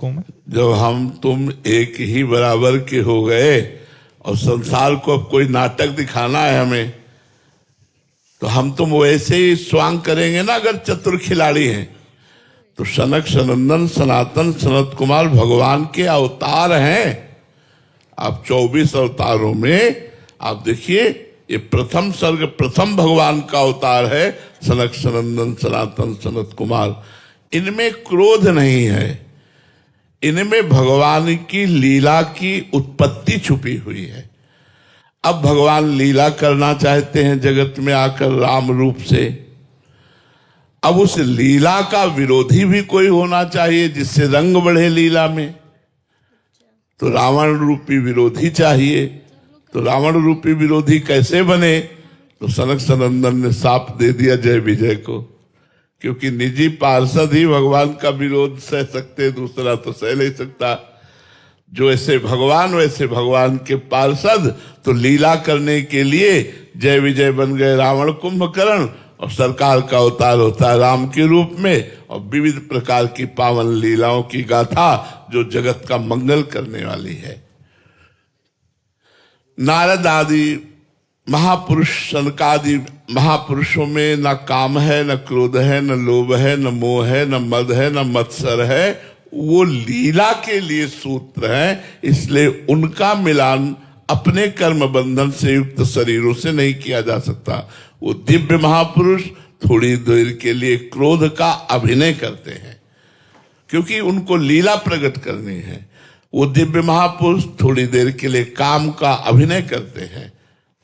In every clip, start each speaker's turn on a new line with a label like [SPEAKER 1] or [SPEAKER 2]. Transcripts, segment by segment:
[SPEAKER 1] सकूं मैं?
[SPEAKER 2] जब हम तुम एक ही बराबर के हो गए और संसार को अब कोई नाटक दिखाना है हमें, तो हम तुम वैसे ही स्वांग करेंगे ना। अगर चतुर खिलाड़ी हैं तो सनक सनंदन सनातन सनत कुमार भगवान के अवतार हैं। आप 24 अवतारों में आप देखिए, ये प्रथम सर्ग प्रथम भगवान का अवतार है, सनक सनंदन सनातन सनत कुमार। इनमें क्रोध नहीं है, इनमें भगवान की लीला की उत्पत्ति छुपी हुई है। अब भगवान लीला करना चाहते हैं जगत में आकर राम रूप से। अब उस लीला का विरोधी भी कोई होना चाहिए जिससे रंग बढ़े लीला में, तो रावण रूपी विरोधी चाहिए। तो रावण रूपी विरोधी कैसे बने? तो सनक सनंदन ने साफ दे दिया जय विजय को, क्योंकि निजी पार्षद ही भगवान का विरोध सह सकते, दूसरा तो सह नहीं सकता। जो ऐसे भगवान वैसे भगवान के पार्षद, तो लीला करने के लिए जय विजय बन गए रावण कुंभकर्ण, और सरकार का अवतार होता है राम के रूप में, और विविध प्रकार की पावन लीलाओं की गाथा जो जगत का मंगल करने वाली है। नारद आदि महापुरुष, सनकादि महापुरुषों में न काम है, न क्रोध है, न लोभ है, न मोह है, न मद है, न मत्सर है। वो लीला के लिए सूत्र है, इसलिए उनका मिलान अपने कर्म बंधन से युक्त शरीरों से नहीं किया जा सकता। वो दिव्य महापुरुष थोड़ी देर के लिए क्रोध का अभिनय करते हैं, क्योंकि उनको लीला प्रकट करनी है। वो दिव्य महापुरुष थोड़ी देर के लिए काम का अभिनय करते हैं,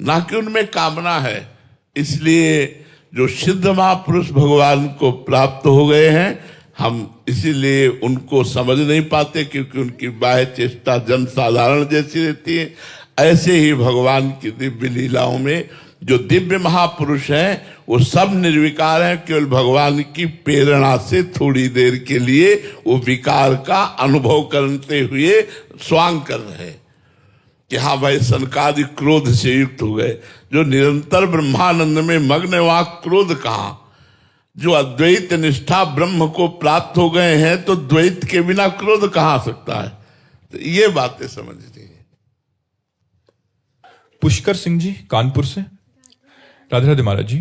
[SPEAKER 2] ना कि उनमें कामना है। इसलिए जो सिद्ध महापुरुष भगवान को प्राप्त हो गए हैं, हम इसीलिए उनको समझ नहीं पाते, क्योंकि उनकी बाह्य चेष्टा जन साधारण जैसी रहती है। ऐसे ही भगवान की दिव्य लीलाओं में जो दिव्य महापुरुष हैं वो सब निर्विकार हैं, केवल भगवान की प्रेरणा से थोड़ी देर के लिए वो विकार का अनुभव करते हुए स्वांग कर रहे हैं कि हाँ भाई सनकादि क्रोध से युक्त हो गए। जो निरंतर ब्रह्मानंद में मग्न, वहां क्रोध कहाँ? जो अद्वैत निष्ठा ब्रह्म को प्राप्त हो गए हैं, तो द्वैत के बिना क्रोध कहाँ आ सकता है? तो ये बातें समझनी है।
[SPEAKER 1] पुष्कर सिंह जी कानपुर से। राधे राधे महाराज जी।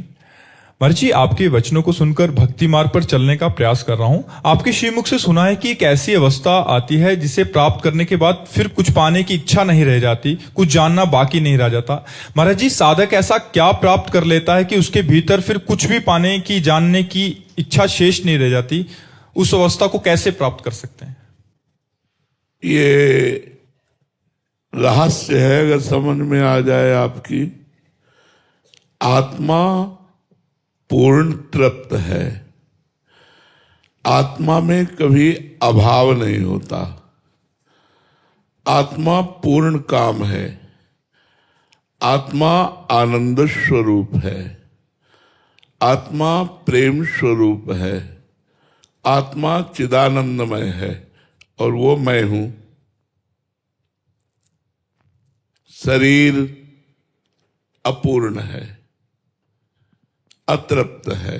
[SPEAKER 1] महाराज जी, आपके वचनों को सुनकर भक्ति मार्ग पर चलने का प्रयास कर रहा हूं। आपके श्रीमुख से सुना है कि एक ऐसी अवस्था आती है जिसे प्राप्त करने के बाद फिर कुछ पाने की इच्छा नहीं रह जाती, कुछ जानना बाकी नहीं रह जाता। महाराज जी, साधक ऐसा क्या प्राप्त कर लेता है कि उसके भीतर फिर कुछ भी पाने की, जानने की इच्छा शेष नहीं रह जाती? उस अवस्था को कैसे प्राप्त कर सकते हैं?
[SPEAKER 2] ये रहस्य है, अगर समझ में आ जाए आपकी। आत्मा पूर्ण तृप्त है, आत्मा में कभी अभाव नहीं होता, आत्मा पूर्ण काम है, आत्मा आनंद स्वरूप है, आत्मा प्रेम स्वरूप है, आत्मा चिदानंदमय है, और वो मैं हूं। शरीर अपूर्ण है, अतृप्त है,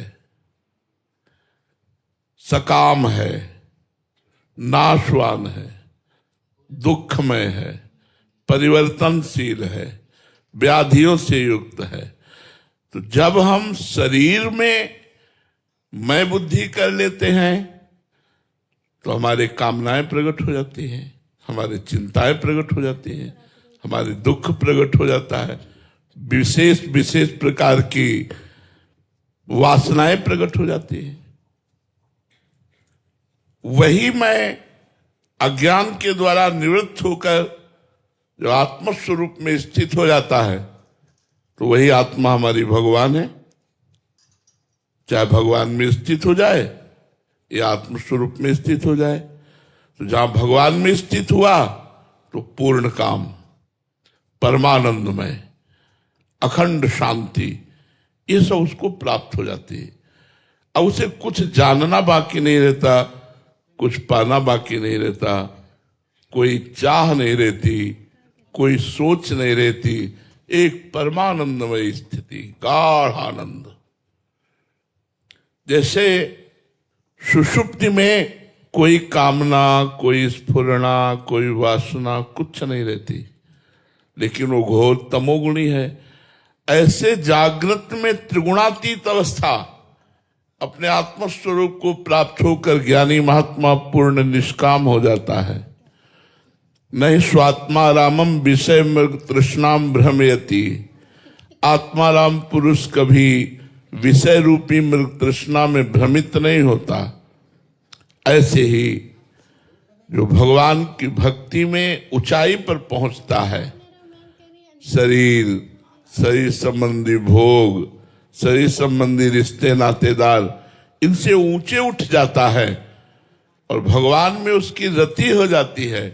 [SPEAKER 2] सकाम है, नाशवान है, दुखमय है, परिवर्तनशील है, व्याधियों से युक्त है। तो जब हम शरीर में मैं बुद्धि कर लेते हैं तो हमारे कामनाएं प्रकट हो जाती हैं, हमारी चिंताएं प्रकट हो जाती हैं, हमारे दुख प्रकट हो जाता है, विशेष विशेष प्रकार की वासनाएं प्रकट हो जाती है। वही मैं अज्ञान के द्वारा निवृत्त होकर जो आत्मस्वरूप में स्थित हो जाता है, तो वही आत्मा हमारी भगवान है। चाहे भगवान में स्थित हो जाए या आत्मस्वरूप में स्थित हो जाए, तो जहां भगवान में स्थित हुआ तो पूर्ण काम, परमानंदमय, अखंड शांति, ये सब उसको प्राप्त हो जाती है। अब उसे कुछ जानना बाकी नहीं रहता, कुछ पाना बाकी नहीं रहता, कोई चाह नहीं रहती, कोई सोच नहीं रहती, एक परमानंदमय स्थिति, गाढ़ आनंद। जैसे सुषुप्ति में कोई कामना, कोई स्फुरणा, कोई वासना कुछ नहीं रहती, लेकिन वो घोर तमोगुणी है। ऐसे जागृत में त्रिगुणातीत अवस्था अपने आत्मस्वरूप को प्राप्त होकर ज्ञानी महात्मा पूर्ण निष्काम हो जाता है। नहीं स्वात्मा रामम विषय मृग तृष्णाम भ्रमयति। आत्माराम पुरुष कभी विषय रूपी मृग तृष्णा में भ्रमित नहीं होता। ऐसे ही जो भगवान की भक्ति में ऊंचाई पर पहुंचता है, शरीर संबंधी भोग, शरीर संबंधी रिश्ते नातेदार, इनसे ऊंचे उठ जाता है और भगवान में उसकी रति हो जाती है,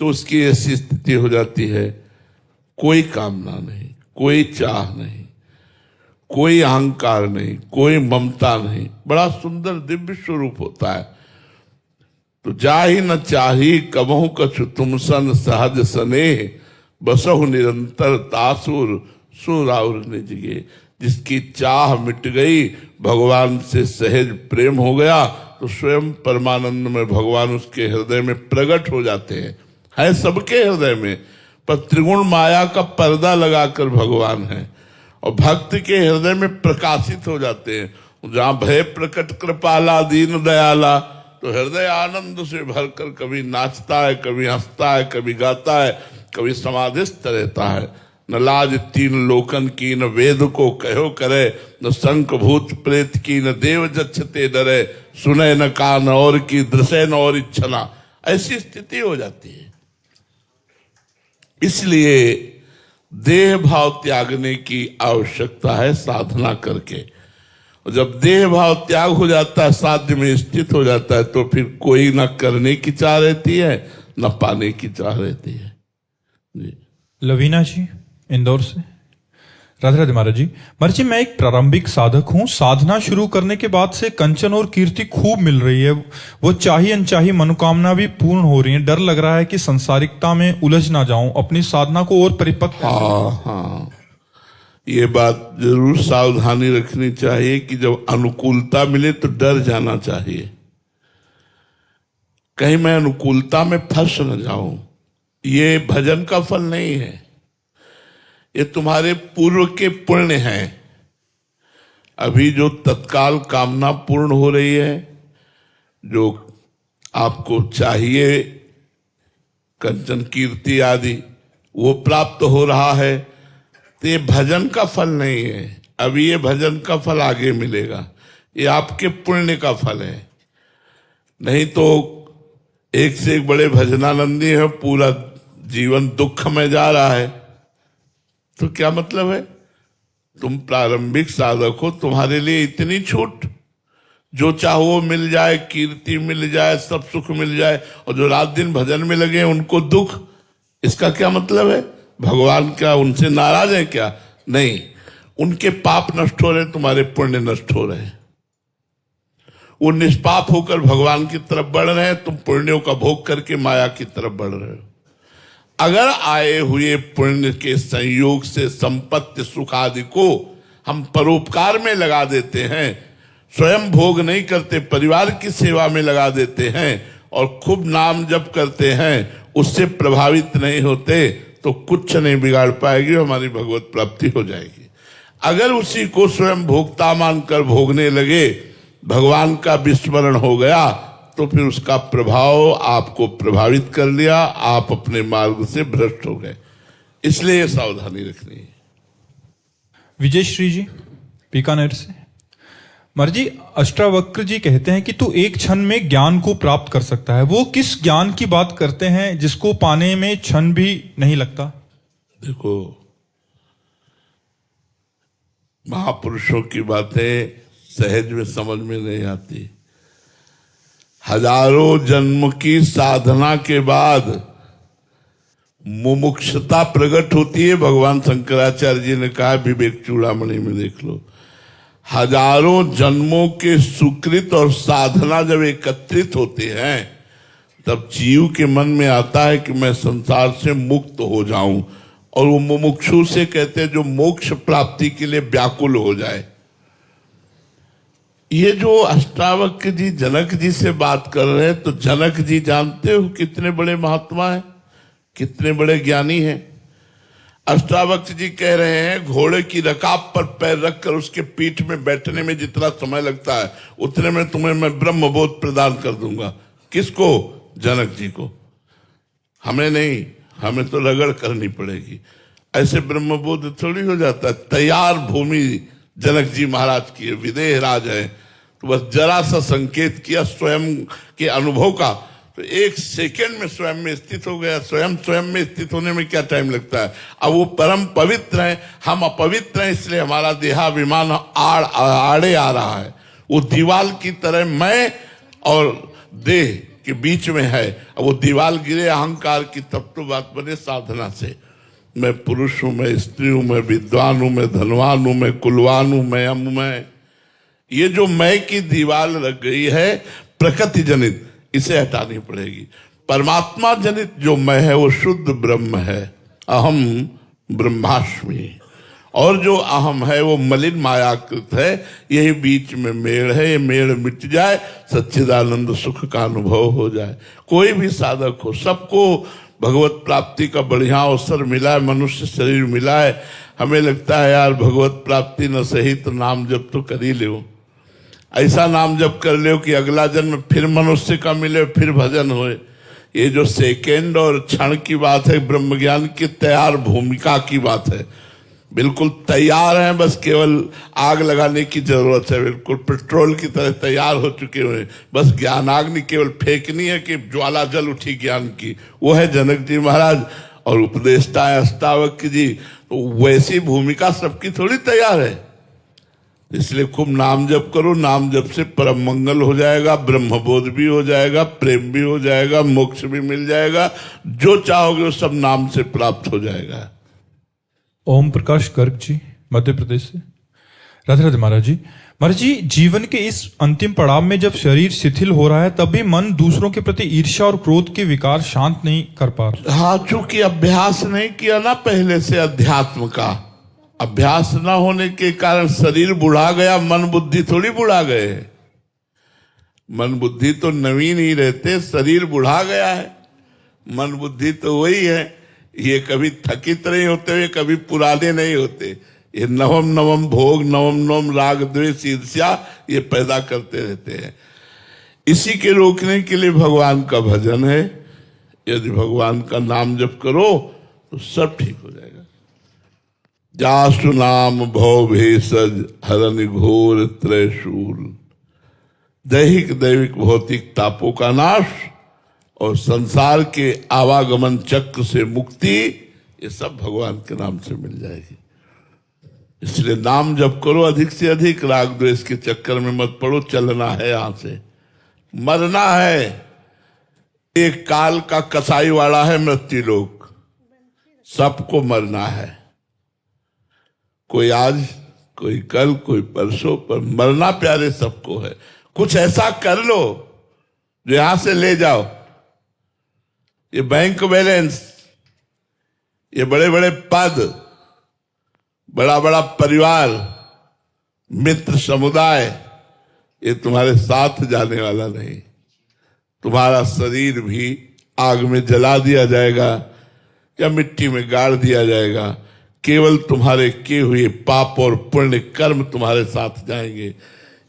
[SPEAKER 2] तो उसकी ऐसी स्थिति हो जाती है, कोई कामना नहीं, कोई चाह नहीं, कोई अहंकार नहीं, कोई ममता नहीं, बड़ा सुंदर दिव्य स्वरूप होता है। तो जाहि न चाही कबहु कछु तुम सन सहज स्नेह, बसहु निरंतर तासुर सुराउर निजगे। जिसकी चाह मिट गई, भगवान से सहज प्रेम हो गया, तो स्वयं परमानंद में भगवान उसके हृदय में प्रकट हो जाते हैं। है सबके हृदय में, पर त्रिगुण माया का पर्दा लगाकर भगवान है और भक्त के हृदय में प्रकाशित हो जाते हैं। जहां भय प्रकट कृपाला दीन दयाला, तो हृदय आनंद से भरकर कभी नाचता है, कभी हंसता है, कभी गाता है, कभी समाधिस्थ रहता है। न लाज तीन लोकन की, न वेद को कहो करे, न शंख भूत प्रेत की, न देव जच्छते डरे, सुने न कान और की, दृश्य न और इच्छना। ऐसी स्थिति हो जाती है। इसलिए देह भाव त्यागने की आवश्यकता है साधना करके। और जब देह भाव त्याग हो जाता है, साध्य में स्थित हो जाता है, तो फिर कोई न करने की चाह रहती है, न पाने की चाह रहती है। जी।
[SPEAKER 1] लवीना जी इंदौर से। राधे राधे महाराज जी। महाराज जी, मैं एक प्रारंभिक साधक हूँ। साधना शुरू करने के बाद से कंचन और कीर्ति खूब मिल रही है, वो चाही अनचाही मनोकामना भी पूर्ण हो रही है। डर लग रहा है कि संसारिकता में उलझ ना जाऊं, अपनी साधना को और परिपक्व।
[SPEAKER 2] हाँ, ये बात जरूर सावधानी रखनी चाहिए कि जब अनुकूलता मिले तो डर जाना चाहिए, कहीं मैं अनुकूलता में फंस न जाऊं। ये भजन का फल नहीं है, ये तुम्हारे पूर्व के पुण्य हैं। अभी जो तत्काल कामना पूर्ण हो रही है, जो आपको चाहिए कंचन कीर्ति आदि, वो प्राप्त हो रहा है, तो ये भजन का फल नहीं है। अभी ये भजन का फल आगे मिलेगा, ये आपके पुण्य का फल है। नहीं तो एक से एक बड़े भजनानंदी है, पूरा जीवन दुख में जा रहा है, तो क्या मतलब है? तुम प्रारंभिक साधक हो, तुम्हारे लिए इतनी छूट, जो चाहो मिल जाए, कीर्ति मिल जाए, सब सुख मिल जाए, और जो रात दिन भजन में लगे उनको दुख। इसका क्या मतलब है? भगवान क्या उनसे नाराज है क्या? नहीं, उनके पाप नष्ट हो रहे, तुम्हारे पुण्य नष्ट हो रहे। वो निष्पाप होकर भगवान की तरफ बढ़ रहे हैं, तुम पुण्यों का भोग करके माया की तरफ बढ़ रहे हो। अगर आए हुए पुण्य के संयोग से संपत्ति सुख आदि को हम परोपकार में लगा देते हैं, स्वयं भोग नहीं करते, परिवार की सेवा में लगा देते हैं और खूब नाम जप करते हैं, उससे प्रभावित नहीं होते, तो कुछ नहीं बिगाड़ पाएगी, हमारी भगवत प्राप्ति हो जाएगी। अगर उसी को स्वयं भोक्ता मानकर भोगने लगे, भगवान का विस्मरण हो गया, तो फिर उसका प्रभाव आपको प्रभावित कर लिया, आप अपने मार्ग से भ्रष्ट हो गए। इसलिए सावधानी रखनी है।
[SPEAKER 1] विजय श्री जी बीकानेर से। महाराज जी, अष्टावक्र जी कहते हैं कि तू एक क्षण में ज्ञान को प्राप्त कर सकता है। वो किस ज्ञान की बात करते हैं जिसको पाने में क्षण भी नहीं लगता?
[SPEAKER 2] देखो, महापुरुषों की बातें सहज में समझ में नहीं आती। हजारों जन्म की साधना के बाद मुमुक्षता प्रकट होती है। भगवान शंकराचार्य जी ने कहा, विवेक चूड़ामणि में देख लो, हजारों जन्मों के सुकृत और साधना जब एकत्रित होते हैं, तब जीव के मन में आता है कि मैं संसार से मुक्त हो जाऊं, और वो मुमुक्षु से कहते हैं जो मोक्ष प्राप्ति के लिए व्याकुल हो जाए। ये जो अष्टावक्र जी जनक जी से बात कर रहे हैं, तो जनक जी जानते हो कितने बड़े महात्मा हैं, कितने बड़े ज्ञानी हैं। अष्टावक्र जी कह रहे हैं घोड़े की रकाब पर पैर रखकर उसके पीठ में बैठने में जितना समय लगता है उतने में तुम्हें मैं ब्रह्मबोध प्रदान कर दूंगा। किसको? जनक जी को। हमें नहीं, हमें तो रगड़ करनी पड़ेगी। ऐसे ब्रह्मबोध थोड़ी हो जाता है। तैयार भूमि जनक जी महाराज की है, विदेह राज है, तो बस जरा सा संकेत किया स्वयं के अनुभव का, तो एक सेकंड में स्वयं में स्थित हो गया। स्वयं में स्थित होने में क्या टाइम लगता है। अब वो परम पवित्र है, हम अपवित्र हैं, इसलिए हमारा देहाभिमान आड़े आ रहा है। वो दीवाल की तरह मैं और देह के बीच में है। अब वो दीवाल गिरे अहंकार की, तब तो बात बने साधना से। मैं पुरुष हूं, मैं स्त्री हूं, मैं विद्वान हूं, मैं धनवान हूं, मैं कुलवान हूं, मैं मैं ये जो मैं की दीवार लग गई है प्रकृति जनित, इसे हटानी पड़ेगी। परमात्मा जनित जो मैं है वो शुद्ध ब्रह्म है, अहम ब्रह्मास्मि। और जो अहम है वो मलिन मायाकृत है। यही बीच में मेड़ है, ये मेड़ मिट जाए, सच्चिदानंद सुख का अनुभव हो जाए। कोई भी साधक हो, सबको भगवत प्राप्ति का बढ़िया अवसर मिला है, मनुष्य शरीर मिला है। हमें लगता है यार भगवत प्राप्ति न सही तो नाम जप तो कर ही लो। ऐसा नाम जप कर लो कि अगला जन्म फिर मनुष्य का मिले, फिर भजन होए। ये जो सेकेंड और क्षण की बात है, ब्रह्म ज्ञान की तैयार भूमिका की बात है। बिल्कुल तैयार हैं, बस केवल आग लगाने की जरूरत है। बिल्कुल पेट्रोल की तरह तैयार हो चुके हुए, बस ज्ञानाग्नि केवल फेंकनी है कि ज्वाला जल उठी ज्ञान की। वो है जनक जी महाराज और उपदेष्टा है अष्टावक्र जी। तो वैसी भूमिका सबकी थोड़ी तैयार है। इसलिए खूब नाम जप करो। नाम जप से परम मंगल हो जाएगा, ब्रह्मबोध भी हो जाएगा, प्रेम भी हो जाएगा, मोक्ष भी मिल जाएगा। जो चाहोगे वो सब नाम से प्राप्त हो जाएगा।
[SPEAKER 1] ओम प्रकाश गर्ग जी, मध्य प्रदेश से। राधे राधे महाराज जी। महाराज जी, जीवन के इस अंतिम पड़ाव में जब शरीर शिथिल हो रहा है तब भी मन दूसरों के प्रति ईर्ष्या और क्रोध के विकार शांत नहीं कर पा रहा।
[SPEAKER 2] हाँ, चूंकि अभ्यास नहीं किया ना पहले से अध्यात्म का, अभ्यास न होने के कारण शरीर बुढ़ा गया, मन बुद्धि थोड़ी बुढ़ा गए। मन बुद्धि तो नवीन ही रहते, शरीर बुढ़ा गया है, मन बुद्धि तो वही है। ये कभी थकित नहीं होते, ये कभी पुराने नहीं होते। ये नवम नवम भोग, नवम नवम राग द्वेष ईर्ष्या ये पैदा करते रहते हैं। इसी के रोकने के लिए भगवान का भजन है। यदि भगवान का नाम जप करो तो सब ठीक हो जाएगा। जासु नाम भव भेषज हरन घोर त्रयशूल। दैहिक दैविक भौतिक तापों का नाश और संसार के आवागमन चक्र से मुक्ति, ये सब भगवान के नाम से मिल जाएगी। इसलिए नाम जप करो अधिक से अधिक, राग द्वेष के चक्कर में मत पड़ो। चलना है यहां से, मरना है। एक काल का कसाई वाला है मृत्यु लोक, सबको मरना है। कोई आज, कोई कल, कोई परसों, पर मरना प्यारे सबको है। कुछ ऐसा कर लो जो यहां से ले जाओ। ये बैंक बैलेंस, ये बड़े बड़े पद, बड़ा बड़ा परिवार, मित्र समुदाय, ये तुम्हारे साथ जाने वाला नहीं। तुम्हारा शरीर भी आग में जला दिया जाएगा या मिट्टी में गाड़ दिया जाएगा। केवल तुम्हारे किए हुए पाप और पुण्य कर्म तुम्हारे साथ जाएंगे।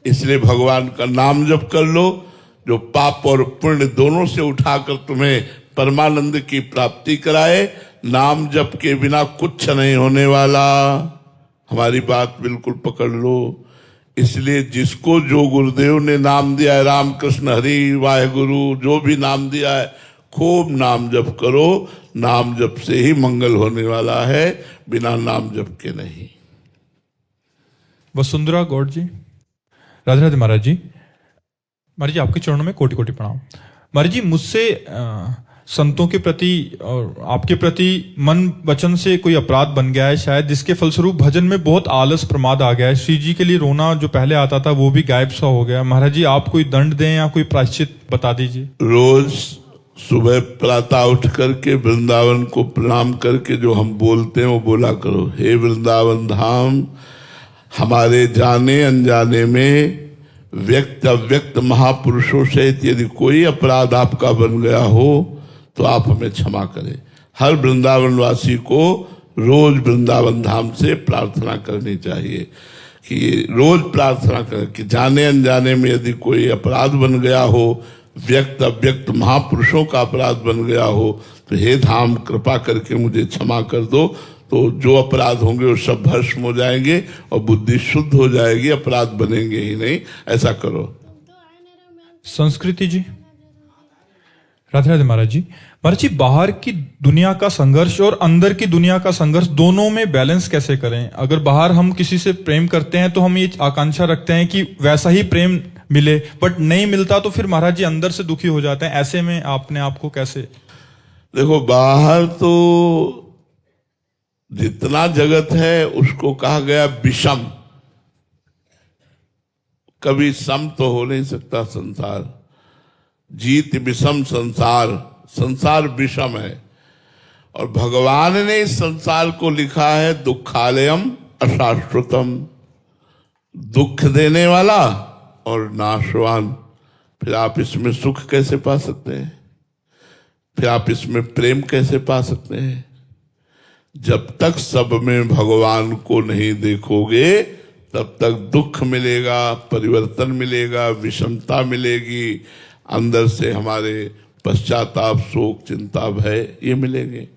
[SPEAKER 2] इसलिए भगवान का नाम जप कर लो, जो पाप और पुण्य दोनों से उठाकर तुम्हें परमानंद की प्राप्ति कराए। नाम जप के बिना कुछ नहीं होने वाला। हमारी बात बिल्कुल पकड़ लो। इसलिए जिसको जो गुरुदेव ने नाम दिया है, राम कृष्ण हरि वाहेगुरु, जो भी नाम दिया है, खूब नाम जप करो। नाम जप से ही मंगल होने वाला है, बिना नाम जप के नहीं।
[SPEAKER 1] वसुंधरा गौड़ जी, राधे राधे महाराज जी। महाराज जी, आपके चरणों में कोटि कोटि प्रणाम। महाराज जी, मुझसे संतों के प्रति और आपके प्रति मन वचन से कोई अपराध बन गया है शायद, जिसके फलस्वरूप भजन में बहुत आलस प्रमाद आ गया है। श्री जी के लिए रोना जो पहले आता था वो भी गायब सा हो गया। महाराज जी, आप कोई दंड दें या कोई प्रायश्चित बता दीजिए।
[SPEAKER 2] रोज सुबह प्रातः उठ करके वृंदावन को प्रणाम करके जो हम बोलते हैं वो बोला करो। हे वृंदावन धाम, हमारे जाने अनजाने में व्यक्त अव्यक्त महापुरुषों से यदि कोई अपराध आपका बन गया हो तो आप हमें क्षमा करें। हर वृंदावन वासी को रोज वृंदावन धाम से प्रार्थना करनी चाहिए कि रोज प्रार्थना करें कि जाने अनजाने में यदि कोई अपराध बन गया हो, व्यक्त अव्यक्त महापुरुषों का अपराध बन गया हो, तो हे धाम कृपा करके मुझे क्षमा कर दो। तो जो अपराध होंगे वो सब भस्म हो जाएंगे और बुद्धि शुद्ध हो जाएगी, अपराध बनेंगे ही नहीं। ऐसा करो।
[SPEAKER 1] संस्कृति जी, राधे राधे महाराज जी। महाराज जी, बाहर की दुनिया का संघर्ष और अंदर की दुनिया का संघर्ष दोनों में बैलेंस कैसे करें? अगर बाहर हम किसी से प्रेम करते हैं तो हम ये आकांक्षा रखते हैं कि वैसा ही प्रेम मिले, बट नहीं मिलता तो फिर महाराज जी अंदर से दुखी हो जाते हैं। ऐसे में आपने आपको कैसे?
[SPEAKER 2] देखो, बाहर तो जितना जगत है उसको कहा गया विषम, कभी सम तो हो नहीं सकता संसार। जीत विषम संसार, संसार विषम है। और भगवान ने इस संसार को लिखा है दुखालयम अशाश्वतम, दुख देने वाला और नाशवान। फिर आप इसमें सुख कैसे पा सकते हैं? फिर आप इसमें प्रेम कैसे पा सकते हैं? जब तक सब में भगवान को नहीं देखोगे तब तक दुख मिलेगा, परिवर्तन मिलेगा, विषमता मिलेगी, अंदर से हमारे पश्चाताप, शोक, चिंता, भय ये मिलेंगे।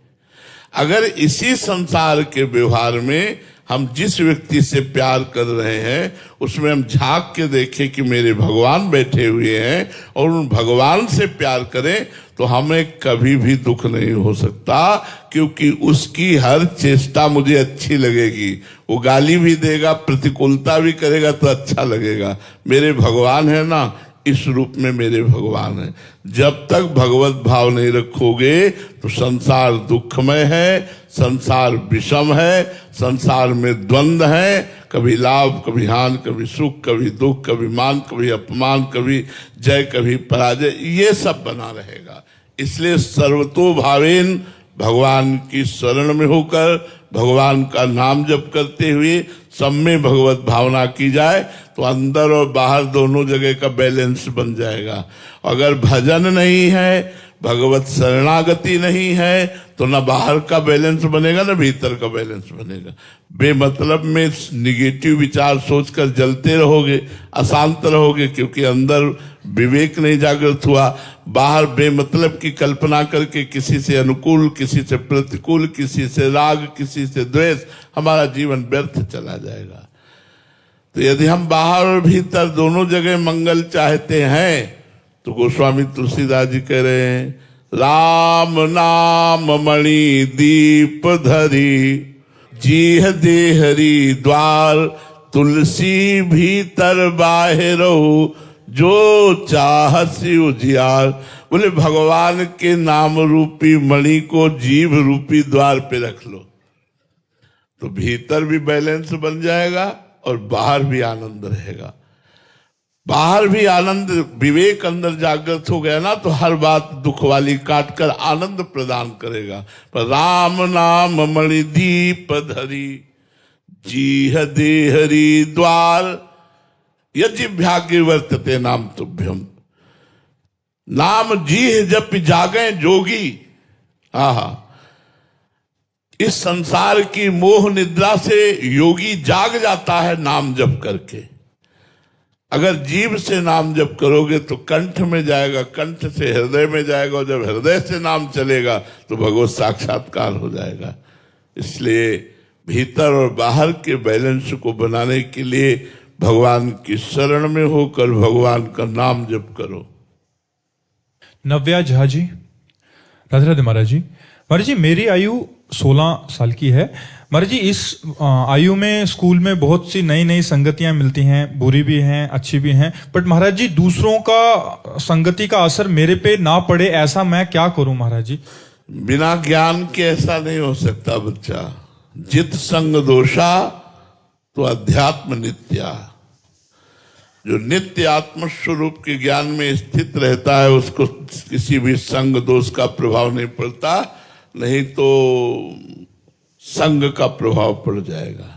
[SPEAKER 2] अगर इसी संसार के व्यवहार में हम जिस व्यक्ति से प्यार कर रहे हैं उसमें हम झांक के देखें कि मेरे भगवान बैठे हुए हैं और उन भगवान से प्यार करें, तो हमें कभी भी दुख नहीं हो सकता, क्योंकि उसकी हर चेष्टा मुझे अच्छी लगेगी। वो गाली भी देगा, प्रतिकूलता भी करेगा तो अच्छा लगेगा। मेरे भगवान है ना, इस रूप में मेरे भगवान है। जब तक भगवत भाव नहीं रखोगे तो संसार दुखमय है, संसार विषम है, संसार में द्वंद्व है, कभी लाभ, कभी हानि, कभी सुख, कभी दुख, कभी मान, कभी अपमान, कभी जय, कभी पराजय, ये सब बना रहेगा। इसलिए सर्वतो भावेन भगवान की शरण में होकर भगवान का नाम जप करते हुए सब में भगवत भावना की जाए तो अंदर और बाहर दोनों जगह का बैलेंस बन जाएगा। अगर भजन नहीं है, भगवत शरणागति नहीं है, तो ना बाहर का बैलेंस बनेगा ना भीतर का बैलेंस बनेगा। बेमतलब में निगेटिव विचार सोचकर जलते रहोगे, अशांत रहोगे, क्योंकि अंदर विवेक नहीं जागृत हुआ। बाहर बेमतलब की कल्पना करके किसी से अनुकूल, किसी से प्रतिकूल, किसी से राग, किसी से द्वेष, हमारा जीवन व्यर्थ चला जाएगा। तो यदि हम बाहर और भीतर दोनों जगह मंगल चाहते हैं तो गोस्वामी तुलसीदास जी कह रहे हैं, राम नाम मणि दीप धरी, जीह देहरी द्वार, तुलसी भीतर बाहिरो, जो चाहसी उजियार। बोले भगवान के नाम रूपी मणि को जीभ रूपी द्वार पे रख लो तो भीतर भी बैलेंस बन जाएगा और बाहर भी आनंद रहेगा। बाहर भी आनंद, विवेक अंदर जागृत हो गया ना तो हर बात दुख वाली काट कर आनंद प्रदान करेगा। पर राम नाम मणि दीप धरी, जीह देहरी द्वार, यजिभ्यागे वर्तते नाम तुभ्यम। नाम जीह जप जागे जोगी। आहा, इस संसार की मोह निद्रा से योगी जाग जाता है नाम जप करके। अगर जीभ से नाम जप करोगे तो कंठ में जाएगा, कंठ से हृदय में जाएगा, और जब हृदय से नाम चलेगा तो भगवत साक्षात्कार हो जाएगा। इसलिए भीतर और बाहर के बैलेंस को बनाने के लिए भगवान की शरण में होकर भगवान का नाम जप करो।
[SPEAKER 1] नव्या झा जी, राधे राधे महाराज जी। महाराज जी, मेरी आयु 16 साल की है। महाराज जी, इस आयु में स्कूल में बहुत सी नई नई संगतियां मिलती हैं, बुरी भी हैं, अच्छी भी हैं, बट महाराज जी दूसरों का संगति का असर मेरे पे ना पड़े, ऐसा मैं क्या करूं महाराज जी?
[SPEAKER 2] बिना ज्ञान के ऐसा नहीं हो सकता बच्चा। जित संग दोषा तो अध्यात्म नित्या। जो नित्य आत्म स्वरूप के ज्ञान में स्थित रहता है उसको किसी भी संग दोष का प्रभाव नहीं पड़ता, नहीं तो संग का प्रभाव पड़ जाएगा।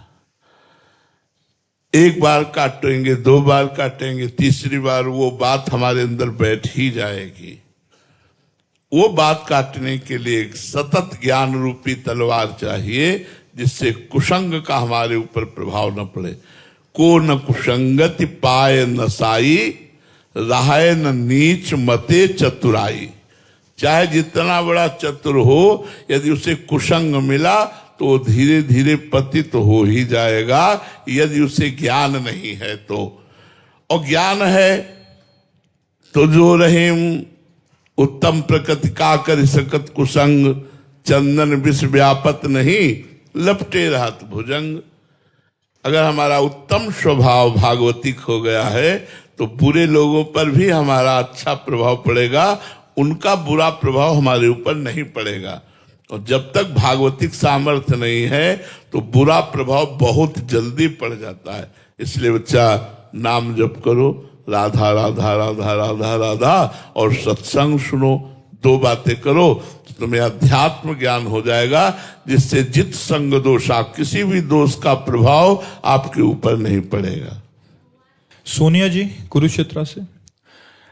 [SPEAKER 2] एक बार काटेंगे, 2 बार काटेंगे, तीसरी बार वो बात हमारे अंदर बैठ ही जाएगी। वो बात काटने के लिए एक सतत ज्ञान रूपी तलवार चाहिए, जिससे कुसंग का हमारे ऊपर प्रभाव न पड़े। को न कुसंगति पाए न साई, रहाय न नीच मते चतुराई। चाहे जितना बड़ा चतुर हो, यदि उसे कुसंग मिला तो धीरे धीरे पतित तो हो ही जाएगा, यदि उसे ज्ञान नहीं है तो। और ज्ञान है तो जो रहे उत्तम प्रकृति का कर सकत कुसंग, चंदन विष व्यापत नहीं लपटे रहत भुजंग। अगर हमारा उत्तम स्वभाव भागवतिक हो गया है तो बुरे लोगों पर भी हमारा अच्छा प्रभाव पड़ेगा, उनका बुरा प्रभाव हमारे ऊपर नहीं पड़ेगा। और जब तक भागवतिक सामर्थ्य नहीं है तो बुरा प्रभाव बहुत जल्दी पड़ जाता है। इसलिए बच्चा नाम जप करो, राधा राधा राधा राधा राधा, और सत्संग सुनो, 2 बातें करो तो तुम्हें अध्यात्म ज्ञान हो जाएगा, जिससे जित संग दोषा, किसी भी दोष का प्रभाव आपके ऊपर नहीं पड़ेगा।
[SPEAKER 1] सोनिया जी कुरुक्षेत्र से।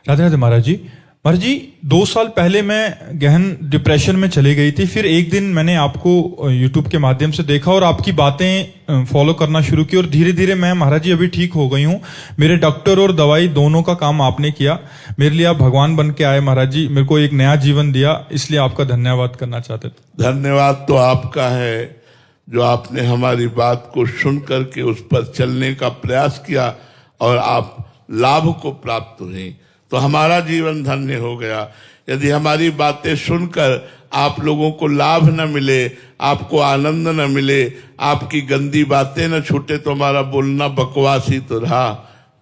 [SPEAKER 1] राधे राधे महाराज जी। महाराज जी 2 साल पहले मैं गहन डिप्रेशन में चली गई थी। फिर एक दिन मैंने आपको यूट्यूब के माध्यम से देखा और आपकी बातें फॉलो करना शुरू की, और धीरे धीरे मैं महाराज जी अभी ठीक हो गई हूँ। मेरे डॉक्टर और दवाई दोनों का काम आपने किया। मेरे लिए आप भगवान बन के आए महाराज जी, मेरे को एक नया जीवन दिया, इसलिए आपका धन्यवाद करना चाहते थे।
[SPEAKER 2] धन्यवाद तो आपका है जो आपने हमारी बात को सुन करके उस पर चलने का प्रयास किया और आप लाभ को प्राप्त हुए, तो हमारा जीवन धन्य हो गया। यदि हमारी बातें सुनकर आप लोगों को लाभ न मिले, आपको आनंद न मिले, आपकी गंदी बातें न छूटे, तो हमारा बोलना बकवास ही तो रहा,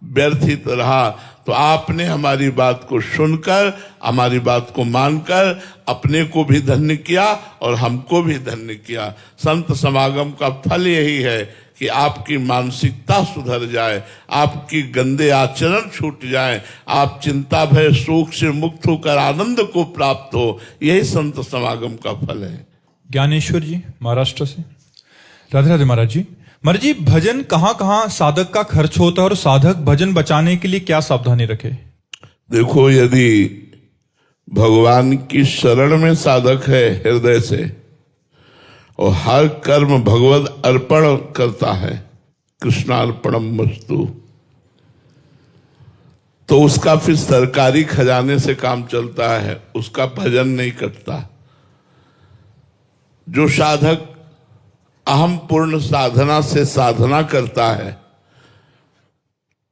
[SPEAKER 2] व्यर्थ ही तो रहा। तो आपने हमारी बात को सुनकर, हमारी बात को मानकर अपने को भी धन्य किया और हमको भी धन्य किया। संत समागम का फल यही है कि आपकी मानसिकता सुधर जाए, आपकी गंदे आचरण छूट जाए, आप चिंता भय शोक से मुक्त होकर आनंद को प्राप्त हो, यही संत समागम का फल है।
[SPEAKER 1] ज्ञानेश्वर जी महाराष्ट्र से। राधे राधे महाराज जी। महाराज जी भजन कहाँ साधक का खर्च होता है और साधक भजन बचाने के लिए क्या सावधानी रखे?
[SPEAKER 2] देखो, यदि भगवान की शरण में साधक है हृदय से और हर कर्म भगवत अर्पण करता है, कृष्णार्पणम वस्तु, तो उसका फिर सरकारी खजाने से काम चलता है, उसका भजन नहीं कटता। जो साधक अहम पूर्ण साधना से साधना करता है,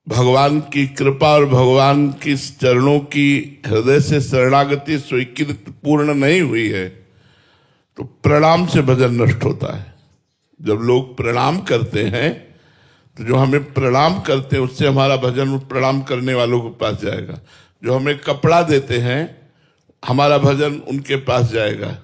[SPEAKER 2] भगवान की कृपा और भगवान की चरणों की हृदय से शरणागति स्वीकृत पूर्ण नहीं हुई है, तो प्रणाम से भजन नष्ट होता है। जब लोग प्रणाम करते हैं तो जो हमें प्रणाम करते हैं उससे हमारा भजन उस प्रणाम करने वालों के पास जाएगा। जो हमें कपड़ा देते हैं हमारा भजन उनके पास जाएगा।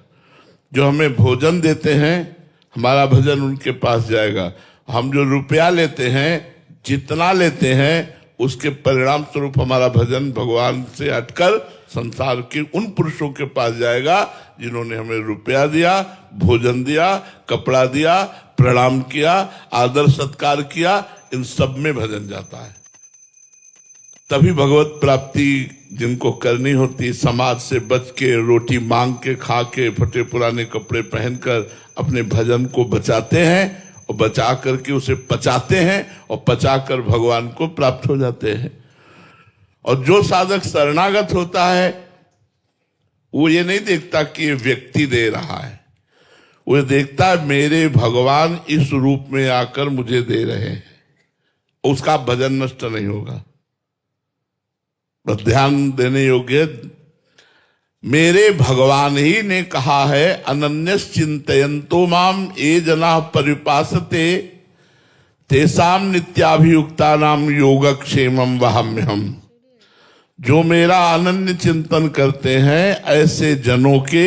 [SPEAKER 2] जो हमें भोजन देते हैं हमारा भजन उनके पास जाएगा। हम जो रुपया लेते हैं, जितना लेते हैं, उसके परिणाम स्वरूप हमारा भजन भगवान से हटकर संसार के उन पुरुषों के पास जाएगा जिन्होंने हमें रुपया दिया, भोजन दिया, कपड़ा दिया, प्रणाम किया, आदर सत्कार किया, इन सब में भजन जाता है। तभी भगवत प्राप्ति जिनको करनी होती, समाज से बच के, रोटी मांग के, खा के, फटे पुराने कपड़े पहनकर अपने भजन को बचाते हैं और बचा करके उसे पचाते हैं और पचाकर भगवान को प्राप्त हो जाते हैं। और जो साधक शरणागत होता है वो ये नहीं देखता कि ये व्यक्ति दे रहा है, वो देखता है मेरे भगवान इस रूप में आकर मुझे दे रहे हैं, उसका भजन नष्ट नहीं होगा। बस ध्यान देने योग्य, मेरे भगवान ही ने कहा है अनन्यस चिंतयन्तो माम ये जना परिपासते तेसाम नित्याभियुक्ता नाम योगक्षेमम वहाम्यहम्। जो मेरा अनन्य चिंतन करते हैं ऐसे जनों के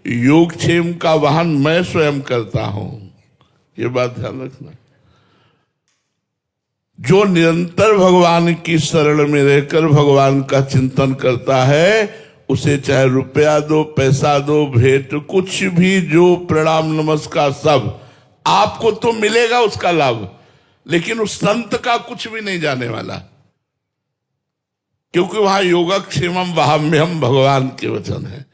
[SPEAKER 2] योगक्षेम का वहन मैं स्वयं करता हूं। ये बात ध्यान रखना। जो निरंतर भगवान की शरण में रहकर भगवान का चिंतन करता है, उसे चाहे रुपया दो, पैसा दो, भेंट कुछ भी, जो प्रणाम नमस्कार सब आपको तो मिलेगा उसका लाभ, लेकिन उस संत का कुछ भी नहीं जाने वाला, क्योंकि वहां योगक्षेमम वहाम्यहम भगवान के वचन है।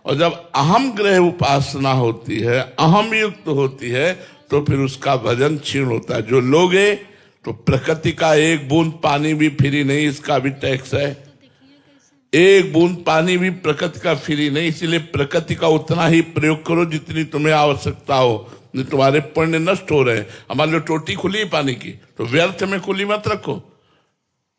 [SPEAKER 2] और जब अहम ग्रह उपासना होती है, अहम युक्त होती है, तो फिर उसका भजन क्षीण होता है। जो लोगे तो प्रकृति का एक बूंद पानी भी फ्री नहीं, इसका भी टैक्स है। एक बूंद पानी भी प्रकृति का फ्री नहीं, इसलिए प्रकृति का उतना ही प्रयोग करो जितनी तुम्हें आवश्यकता हो, नहीं तुम्हारे पुण्य नष्ट हो रहे हैं। हमारे लिए टोटी खुली है पानी की, तो व्यर्थ में खुली मत रखो,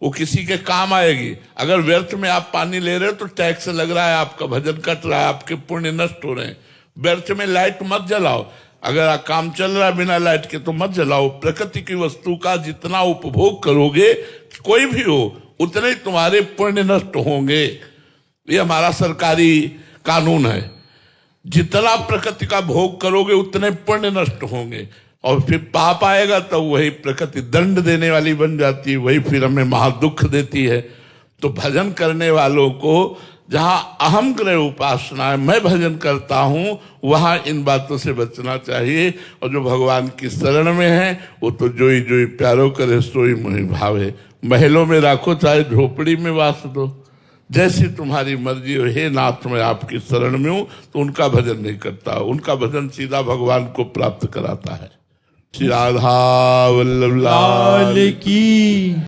[SPEAKER 2] वो किसी के काम आएगी। अगर व्यर्थ में आप पानी ले रहे हो तो टैक्स लग रहा है, आपका भजन कट रहा है, आपके पुण्य नष्ट हो रहे हैं। व्यर्थ में लाइट मत जलाओ, अगर काम चल रहा है बिना लाइट के तो मत जलाओ। प्रकृति की वस्तु का जितना उपभोग करोगे, कोई भी हो, उतने ही तुम्हारे पुण्य नष्ट होंगे। ये हमारा सरकारी कानून है, जितना प्रकृति का भोग करोगे उतने पुण्य नष्ट होंगे, और फिर पाप आएगा तो वही प्रकृति दंड देने वाली बन जाती है, वही फिर हमें महादुख देती है। तो भजन करने वालों को जहां अहम ग्रह उपासना है, मैं भजन करता हूं, वहां इन बातों से बचना चाहिए। और जो भगवान की शरण में है वो तो जोई जोई प्यारो करे सोई मोहि भावे। महलों में राखो चाहे झोपड़ी में वास दो, जैसी तुम्हारी मर्जी हो। हे नाथ मैं आपकी शरण में हूं, तो उनका भजन नहीं करता, उनका भजन सीधा भगवान को प्राप्त कराता है। श्री राधा वल्लभ लाल
[SPEAKER 1] लाल की